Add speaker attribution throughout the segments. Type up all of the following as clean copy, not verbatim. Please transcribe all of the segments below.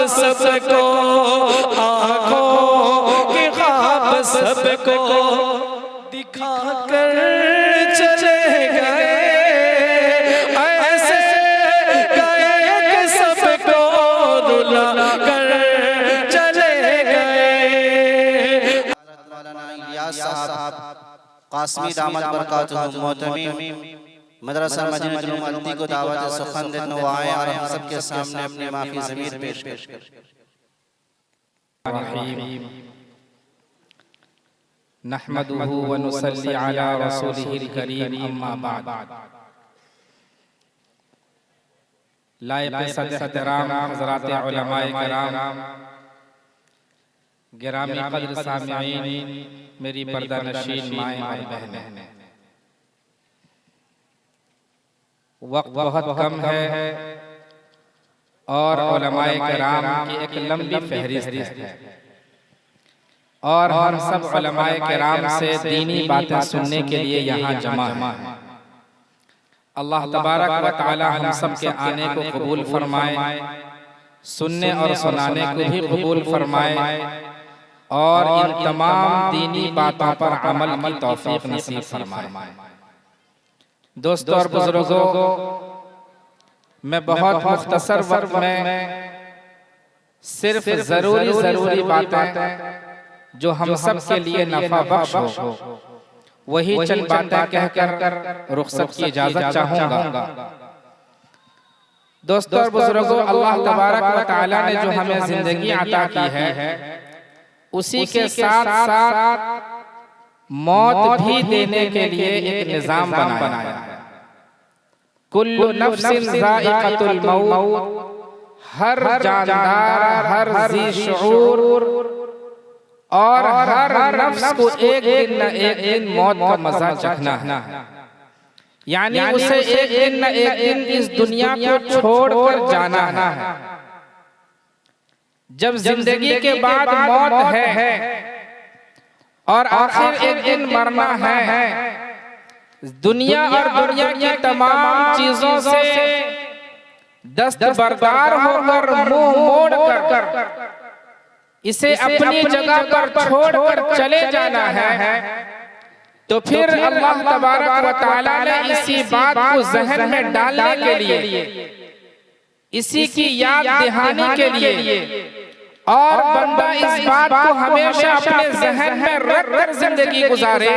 Speaker 1: सबको, आँखों के ख्वाब सबको दिखा कर चले गए, ऐसे गए कि सबको रुला कर चले गए।
Speaker 2: कासमी दामद बरकातुहू मोहतमीम मदरसा मदीनतुल उम्मती को दावत सुखन देने आए और हम सब के सामने अपनी माफी ज़मीर पेश कर।
Speaker 3: नहमदुहु व नुसल्ली अला रसूलिहिल करीम, अम्मा बाद। लायक सद एहतराम हज़रात उलमाए किराम, गिरामी क़द्र सामिईन, मेरी पर्दा नशीन माएँ और बहनें, वक्त बहुत कम है और उलमाए किराम की एक लंबी फहरिस्त है और हम सब उलमाए किराम से दीनी बातें सुनने के लिए यहाँ जमा हैं। अल्लाह तबारक व तआला हम सब के आने को कबूल फरमाए, सुनने और सुनाने को भी कबूल फरमाए और इन तमाम दीनी बातों पर अमल की तौफीक नसीब फरमाए। दोस्तों और बुजुर्गों, मैं बहुत मुख्तसर वक्त में सिर्फ जरूरी बातें जो हम सब के लिए नफा बख्श हो वही चंद बातें कहकर रुखसत की इजाजत चाहूंगा। दोस्तों और बुजुर्गों, अल्लाह तबारक व तआला ने जो हमें जिंदगी अता की है, उसी के साथ साथ मौत भी देने के लिए एक निजाम बनाया है। कुल्लु नफ्सिन ज़ाइक़तुल मौत, हर जानदार, हर ज़ी शऊर और हर नफ्स को एक दिन न एक दिन मौत का मजा चखना है। यानी उसे एक दिन न एक दिन इस दुनिया को छोड़कर जाना है। जब जिंदगी के बाद मौत है और आखिर एक दिन मरना है, दुनिया और दुनिया की तमाम चीजों से दस्तबरदार होकर मुंह मोड़कर इसे अपनी जगह पर छोड़कर चले जाना है, तो फिर अल्लाह तबारक व तआला ने इसी बात को ज़हन में डालने के लिए, इसी की याद दहानी के लिए और बंदा इस बात को हमेशा अपने ज़हन में रखकर जिंदगी गुजारे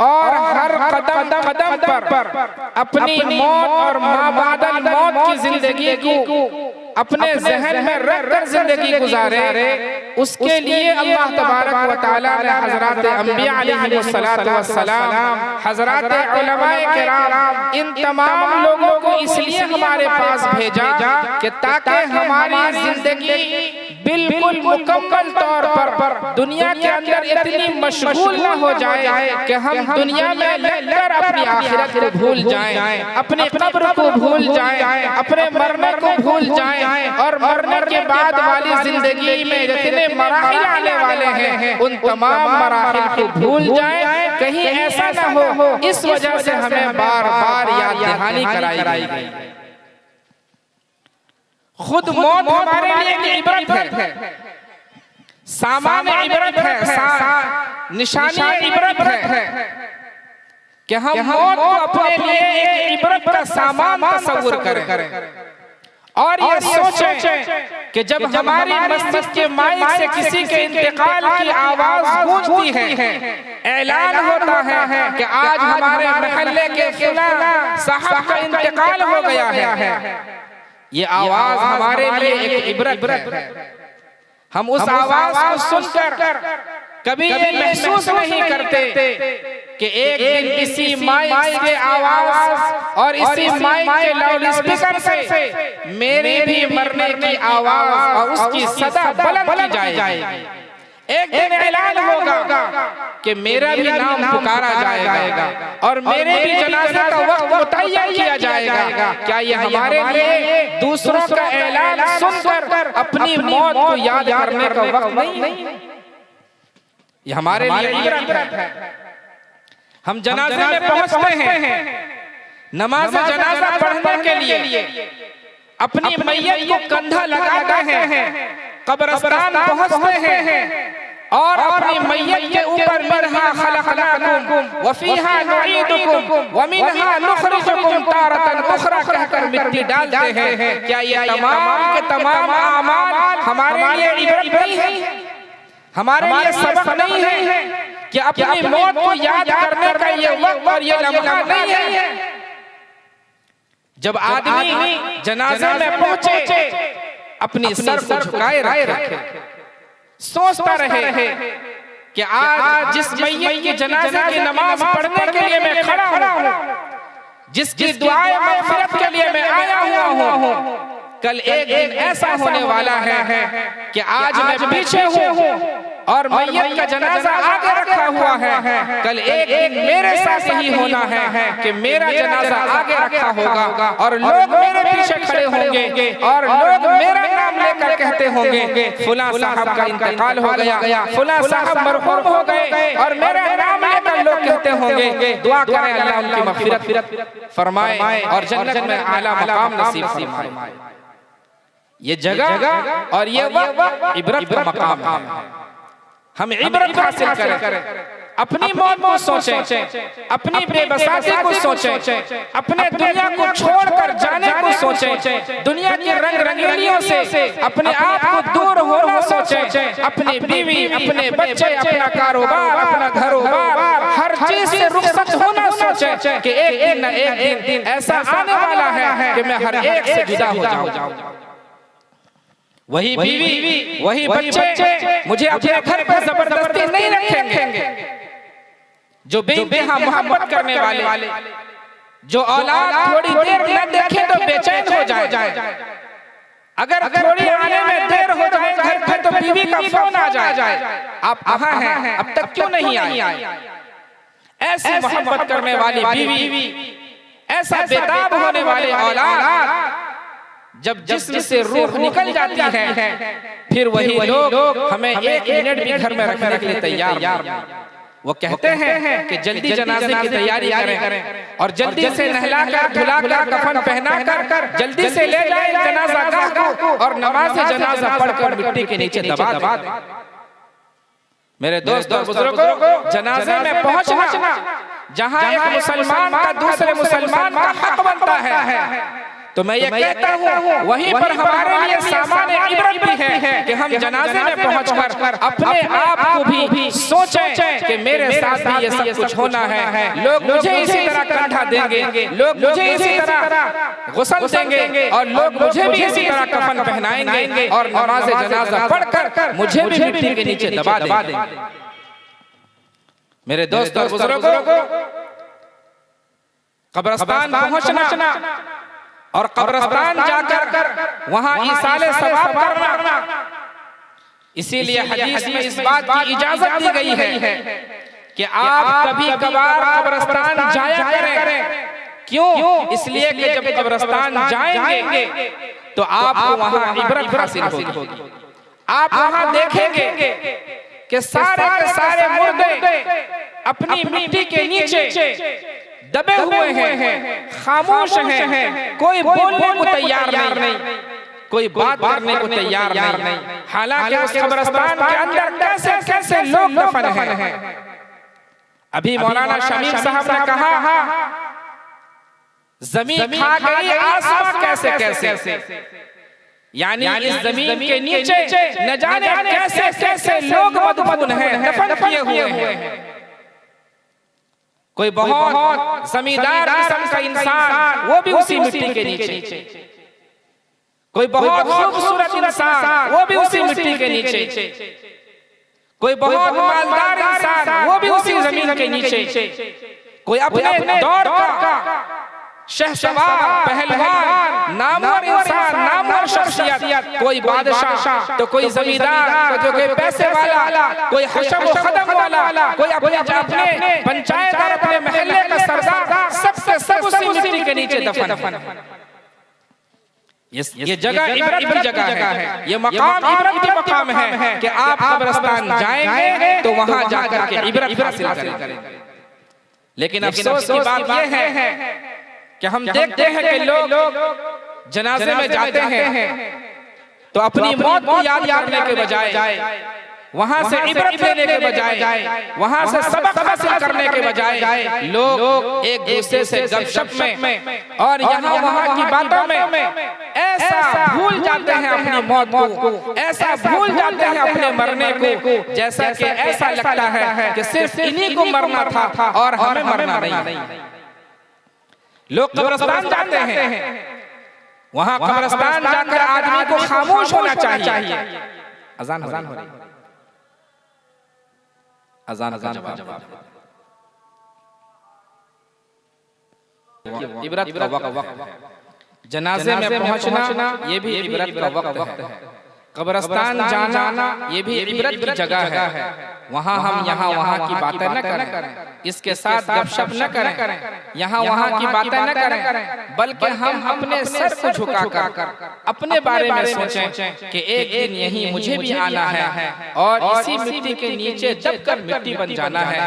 Speaker 3: और हर कदम कदम पर अपनी मौत और माबादल मौत की जिंदगी को अपने ज़हन में रखकर जिंदगी गुजारे, उसके लिए अल्लाह तबारक व तआला ने हज़रात अंबिया अलैहिमुस्सलातु वस्सलाम, हज़रात उलमाए किराम, इन तमाम लोगों को इसलिए हमारे पास भेजा कि ताकि हमारी जिंदगी बिल्कुल मुकम्मल तौर पर दुनिया के अंदर इतनी मशगूल न हो जाए कि हम दुनिया में लगकर अपनी आखिरत को भूल जाएं, अपने कब्र को भूल जाएं, अपने मरने को भूल जाएं और मरने के बाद वाली जिंदगी में जितने मराहिल आने वाले हैं उन तमाम मराहिल को भूल जाएं। कहीं ऐसा न हो इस वजह से हमें बार बार याद दहानी कराई गई। खुद मौत हमारे लिए एक इबरत है, सामान इबरत है, निशानी इबरत है कि हम मौत को अपने लिए एक इबरत का सामान तस्वुर करें और ये सोचें कि जब हमारी मस्जिद के माइक से किसी के इंतकाल की आवाज गूंजती है, ऐलान होता है कि आज हमारे मोहल्ले के फलां साहब का इंतकाल हो गया है, ये आवाज हमारे लिए एक इबरत है। हम उस आवाज को सुनकर कभी ये महसूस नहीं करते कि एक दिन इसी माइक से आवाज और इसी माइक के लाउड स्पीकर से मेरी भी मरने की आवाज और उसकी सदा बुलंद की जाएगी। एक दिन ऐलान होगा कि मेरा भी नाम पुकारा जाएगा और मेरे भी जनाजा का वक्त मुतय्यन किया जाएगा। क्या ये हमारे लिए दूसरों का ऐलान सुनकर अपनी मौत को याद करने का वक्त नहीं? ये हमारे लिए इबरत है। हम जनाजे में पहुंचते हैं, नमाज जनाजा पढ़ने के लिए अपनी मैयत को कंधा लगाते हैं, कब्रिस्तान पहुंचते हैं और अपनी मैयत के ऊपर मिनहा खलक़नाकुम व फीहा नुईदुकुम व मिनहा नुखरिजुकुम तारतन उखरा कहकर मिट्टी डालते हैं। क्या ये तमाम के तमाम अमाल हमारे लिए इबरत नहीं है, हमारे लिए सबक नहीं है कि अपनी मौत को याद करने का ये वक्त और ये लम्हा नहीं है? जब आदमी जनाजा में पहुंचे अपनी सर को झुकाए रखे, सोचता रहे कि आज जिस मैयत की जनाजा की नमाज पढ़ने के लिए मैं खड़ा हूँ, जिसकी दुआएं मग़फ़िरत के लिए मैं आया हुआ हूँ, कल एक दिन ऐसा होने वाला है कि आज मैं पीछे हूँ और मैयत का जनाजा आगे रखा हुआ है। कल एक दिन मेरे साथ ही होना है कि मेरा जनाजा आगे रखा होगा और लोग मेरे पीछे खड़े होंगे और लोग मेरा नाम लेकर कहते होंगे फुला साहब का इंतकाल हो गया, फुला साहब मरहूम हो गए, और मेरा नाम लेकर लोग कहते होंगे दुआ करें अल्लाह उनकी मग़फ़िरत फरमाए और जन्नत में आला मकाम नसीब फरमाए। ये जगह और ये वक्त इबरत का मकाम है। हम इबरत हासिल करें, अपनी मौत को सोचें, अपनी बेबसाती को सोचें, अपने दुनिया को छोड़कर जाने को सोचें, दुनिया की रंग रंगीलियों से अपने आप को दूर होना सोचें, अपनी बीवी, अपने बच्चे, अपना कारोबार, अपना घरोबार, हर चीज से रुखसत होना सोचें कि एक दिन न एक दिन ऐसा आने वाला है कि मैं हर एक से जुदा हो जाऊं। वही बीवी, वही बच्चे मुझे अपने घर पर जबरदस्ती नहीं रखेंगे। जो बेइंतहा मोहब्बत करने वाले, जो औलाद थोड़ी देर न देखे तो बेचैन हो जाए, अगर थोड़ी आने में देर हो जाए घर पे तो बीवी का फोन आ जाए, आप कहाँ हैं, अब तक क्यों नहीं आए? ऐसी मोहब्बत करने वाली बीवी, ऐसा बेताब होने वाले औलाद, जब जिस्म से रूह निकल जाती है फिर वही लोग हमें एक मिनट भी घर में रखने के लिए तैयार नहीं। वो कहते हैं कि जल्दी जनाजे की तैयारी करें और जल्दी से नहलाकर धुलाकर कफन पहनाकर जल्दी से ले जाए जनाजा गाह को और नमाज जनाजा पढ़कर मिट्टी के नीचे दबा दें। मेरे दोस्त और बुजुर्गों, जनाजे में पहुंचना जहां एक मुसलमान का दूसरे मुसलमान का हक बनता है, तो मैं ये कहता हूँ वहीं पर हमारे लिए सामान्य इबरत भी है कि हम जनाजे में पहुंचकर अपने आप को भी सोचें कि मेरे साथ भी ये सब कुछ होना है। लोग मुझे इसी तरह कंधा देंगे, लोग मुझे इसी तरह गुस्ल देंगे और लोग मुझे भी इसी तरह कफन पहनाएंगे और नमाज जनाजा पढ़कर मुझे भी मिट्टी के नीचे दबा देंगे। मेरे दोस्त और बुजुर्गों, कब्रिस्तान पहुंचना और कब्रिस्तान जाकर वहां ईसाले सवाब करना, इसीलिए हदीस में इस बात की इजाजत दी गई है कि आप कभी कभार कब्रिस्तान जाया करें। क्यों? इसलिए कि जब कब्रिस्तान जाएंगे तो आपको वहां इबरत हासिल होगी। आप वहां देखेंगे कि सारे के सारे मुर्दे अपनी मिट्टी के नीचे दबे हुए हैं, खामोश हैं, कोई बोलने को तैयार नहीं, कोई बात करने को तैयार नहीं। हालांकि उस कब्रिस्तान के अंदर कैसे कैसे लोग दफन हैं। अभी मौलाना शमीम साहब ने कहा जमीन खा गई आसमां कैसे कैसे, यानी इस जमीन के नीचे न जाने कैसे कैसे लोग मदफून हैं, दफन किए हुए हैं। कोई बहुत जमींदार किस्म का इंसान, वो भी उसी मिट्टी के नीचे। कोई बहुत खूबसूरत इंसान, वो भी उसी मिट्टी के नीचे। कोई बहुत मालदार इंसान, वो भी उसी जमीन के नीचे। कोई अपने दौर का शहसवार, पहलवान, नामवर इंसान, नामवर शख्सियत, कोई बादशाह तो कोई जमींदार, तो कोई पैसे वाला, कोई हशम व खदम वाला, कोई अपने पंचायत और अपने महल्ले का सरदार, सबसे सब उसी मिट्टी के नीचे दफन। ये जगह इबरत की जगह है, ये मकाम इबरत की मकाम है कि आप कब्रिस्तान जाएंगे तो वहां जाकर के इबरत हासिल करेंगे। लेकिन अफसोस की बात यह है कि हम देखते हैं कि लोग जनाजे में जाते हैं तो अपनी मौत को याद करने के बजाय, वहां से इबरत लेने के बजाय, वहां से सबक हासिल करने के बजाय लोग एक दूसरे से गपशप में और यहाँ वहां की बातों में ऐसा भूल जाते हैं अपनी मौत को, ऐसा भूल जाते हैं अपने मरने को, जैसा कि ऐसा लगता है कि सिर्फ इन्हीं को मरना था और हमें मरना नहीं। लोग कब्रिस्तान जाते हैं, वहां कब्रिस्तान जाकर आदमी को खामोश होना चाहिए। अजान हो रही, अजान का जवाब। इबरत का वक्त है, जनाजे में पहुंचना ये भी इबरत का वक्त है, कब्रिस्तान जाना ये भी इबरत की जगह है। वहाँ हम यहाँ वहाँ की बातें न करें, इसके साथ गपशप न करें, यहाँ वहाँ की बातें न करें, बल्कि हम अपने सर को झुकाकर अपने बारे में सोचें कि एक दिन यहीं मुझे भी आना है और इसी मिट्टी के नीचे दबकर मिट्टी बन जाना है।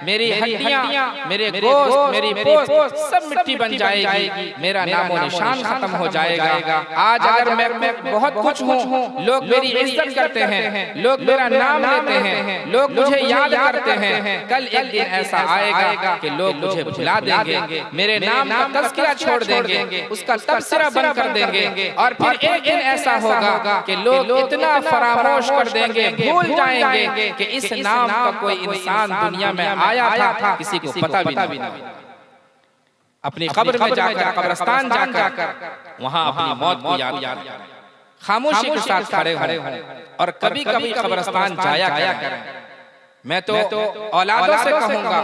Speaker 3: मेरी हड्डियाँ, मेरे गोश्त, मेरी पोस्ट सब मिट्टी बन जाएगी, मेरा नामो निशान खत्म हो जाएगा। आज अगर मैं बहुत कुछ हूँ, लोग मेरी इज्जत करते हैं, लोग मेरा नाम लेते हैं, लोग मुझे याद करते हैं, कल एक दिन ऐसा आएगा कि लोग मुझे भुला देंगे, मेरे नाम का तज़किरा छोड़ देंगे, उसका तबसरा बंद कर देंगे, और फिर एक दिन ऐसा होगा कि लोग इतना फरामोश कर देंगे, भूल जाएंगे कि इस नाम का कोई इंसान दुनिया में आया था, किसी को पता भी नहीं। अपनी कब्र में जाकर, कब्रिस्तान जाकर वहां अपनी मौत को याद खामोशी के साथ खड़े हों और कभी कभी कब्रिस्तान जाया करें। मैं तो औलादों से कहूंगा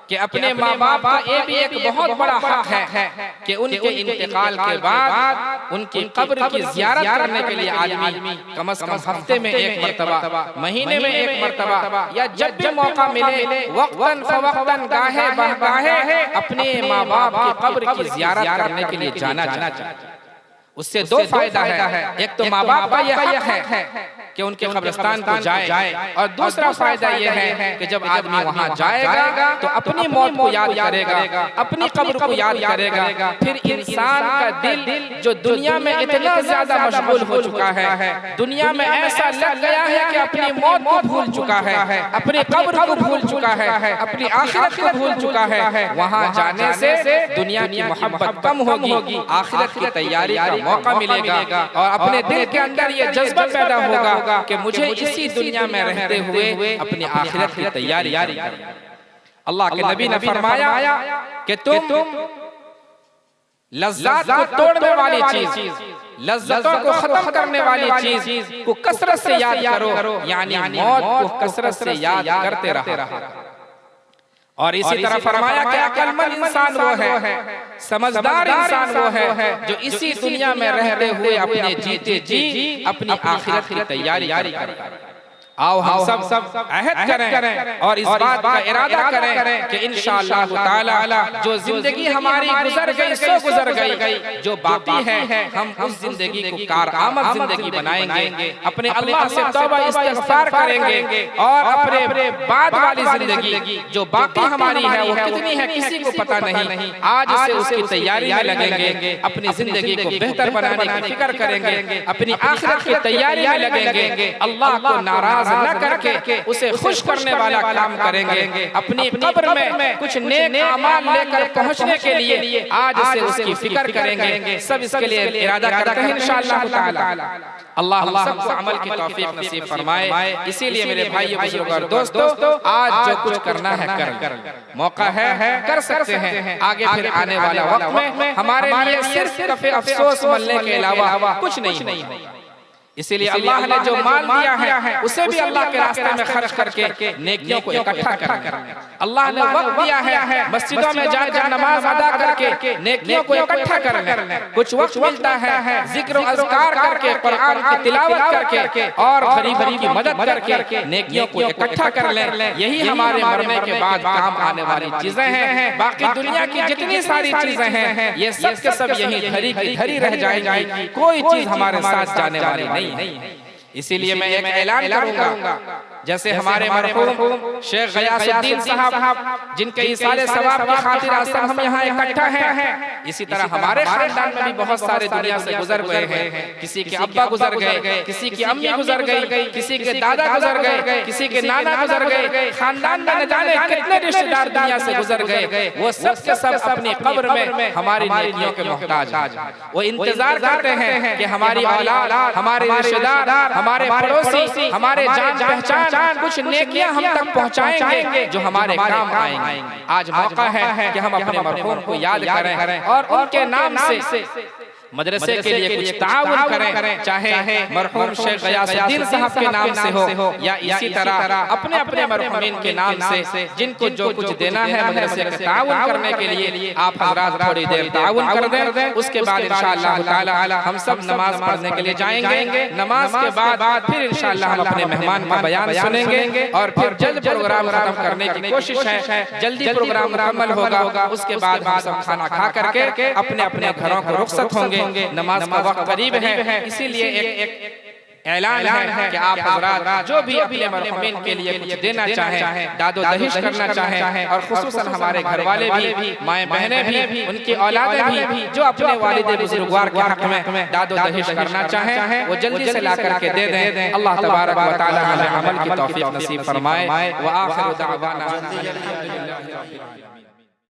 Speaker 3: कि अपने माँ बाप का ये भी एक बहुत बड़ा हक है कि उनके इंतकाल के बाद उनकी कब्र की ज़ियारत करने के लिए आदमी कम से कम हफ्ते में एक मर्तबा, महीने में एक मर्तबा, या जब भी मौका मिले वक्तन फवक्तन गाहे बहगाहे अपने माँ बाप की कब्र की ज़ियारत करने के लिए जाना चाहिए। उससे दो फायदा है, एक तो माँ बाप का यह हक है कि उनके कब्रिस्तान को जाए, और दूसरा फायदा यह है कि जब आदमी वहां जाएगा तो अपनी मौत को याद करेगा, अपनी कब्र को याद करेगा। फिर इंसान का दिल जो दुनिया में इतना ज्यादा मशगूल हो चुका है, दुनिया में ऐसा लग गया है कि अपनी मौत को भूल चुका है, अपनी कब्र को भूल चुका है, अपनी आखिरत को भूल चुका है। वहां जाने से दुनिया की मोहब्बत कम होगी, आखिरत की तैयारी का मौका मिलेगा, और अपने दिल के अंदर ये जज्बा पैदा होगा कि मुझे इसी दुनिया में रहते हुए अपनी आखिरत की तैयारी करनी। अल्लाह के नबी ने फरमाया कि तुम लज्जात को तोड़ने वाली चीज, लज्जतों को खत्म करने वाली चीज को कसरत से याद करो, यानी मौत को कसरत से याद करते रहो। और इसी तरह फरमाया कि अक्लमंद इंसान वो है, समझदार इंसान वो है जो इसी दुनिया में रहते हुए अपने जीते जी अपनी आखिरत की तैयारी करे। आओ हम सब अहद करें और इस बात का इरादा करें कि इंशाअल्लाह ताला जो जिंदगी हमारी गुजर गई सो गुजर गई, जो बाकी है हम उस जिंदगी को कारआमद जिंदगी बनाएंगे, अपने अल्लाह से तौबा इस्तिग़फ़ार करेंगे, और अपने बाद वाली जिंदगी जो बाकी हमारी है वो कितनी है किसी को पता नहीं, आज से उसकी तैयारी में लगेंगे, अपनी जिंदगी को बेहतर बनाने की फिक्र करेंगे, अपनी आखिरत की तैयारी में लगेंगे, अल्लाह को नाराज न करके उसे खुश करने वाला काम करेंगे, अपनी कब्र में कुछ नेक अमाल लेकर पहुंचने के लिए आज से उसकी फिक्र करेंगे। सब इसके लिए इरादा करते हैं इंशाअल्लाह ताला। अल्लाह हम सबको अमल की तौफीक नसीब फरमाए। इसीलिए मेरे भाइयों बुजुर्गों और दोस्तों, आज जो कुछ करना है कर, मौका है कर सकते हैं। आगे फिर आने वाला वक्त में हमारे लिए सिर्फ कफे अफसोस मलने के अलावा कुछ नहीं है। इसीलिए अल्लाह ने जो माल दिया है उसे भी अल्लाह के रास्ते में खर्च करके नेकियों को इकट्ठा करना। अल्लाह ने वक्त दिया है मस्जिदों में जाकर नमाज अदा करके नेकियों को इकट्ठा करना। कुछ वक्त मिलता है जिक्र अज़कार करके, कुरान की तिलावत करके और गरीबों की मदद करके नेकियों को इकट्ठा कर लें। यही हमारे मरने के बाद काम आने वाली चीजें हैं। बाकी दुनिया की जितनी सारी चीजें हैं ये सब के सब यही धरी की धरी रह जाएंगी, कोई चीज हमारे साथ जाने वाली नहीं है। इसीलिए मैं एक ऐलान करूंगा, जैसे हमारे मरहूम शेख गयासुद्दीन साहब जिनके इसाले सवाब की खातिर आज तक हम यहाँ इकट्ठा हैं, इसी तरह हमारे खानदान में भी बहुत सारे दुनिया से गुजर गए हैं। किसी के अब्बा गुजर गए, किसी की अम्मी गुजर गई, किसी के दादा गुजर गए, किसी के नाना गुजर गए, खानदान में न जाने कितने रिश्तेदार दुनिया से गुजर गए। वो सब के सब अपनी कब्र में हमारी नेकियों के मोहताज हैं। वो इंतजार करते हैं कि हमारी औलाद, हमारे रिश्तेदार, हमारे पड़ोसी, हमारे जान पहचान कुछ नेकियां हम तक पहुंचाएंगे जो हमारे काम आएंगे। आज मौका है कि हम अपने मरहूम को याद करें और उनके नाम से मदरसे के लिए कुछ ताउन करें, चाहे मरहूम शेख गयासुद्दीन साहब के नाम से हो या इसी तरह अपने अपने मरहूमीन के नाम से जिनको जो कुछ देना है मदरसे का ताउन करने के लिए आप हजरात थोड़ी देर ताउन कर दें। उसके बाद इंशाअल्लाह ताला हम सब नमाज पढ़ने के लिए जाएंगे। नमाज के बाद फिर इंशाअल्लाह हम अपने मेहमान का बयान सुनेंगे और फिर जल्द प्रोग्राम खत्म करने की कोशिश है। जल्दी प्रोग्राम मुकम्मल होगा, उसके बाद हम सब खाना खा करके अपने अपने घरों को रुखसत होंगे। नमाज का वक्त करीब है, इसीलिए एक ऐलान है कि आप हज़रात जो भी अपने मरहूमीन के लिए कुछ देना चाहें, दादो दहिश करना चाहें और खुसूसन हमारे घर वाले भी, माएँ बहनें भी, उनकी औलादें भी जो अपने वालिद बुजुर्गवार के हक में दादो दहिश करना चाहें वो जल्दी से ला करके दे दें। अल्लाह तबारक व तआला हमें अमल की तौफीक नसीब फरमाए। व आखिर दावाना अल्हम्दुलिल्लाहि रब्बिल आलमीन।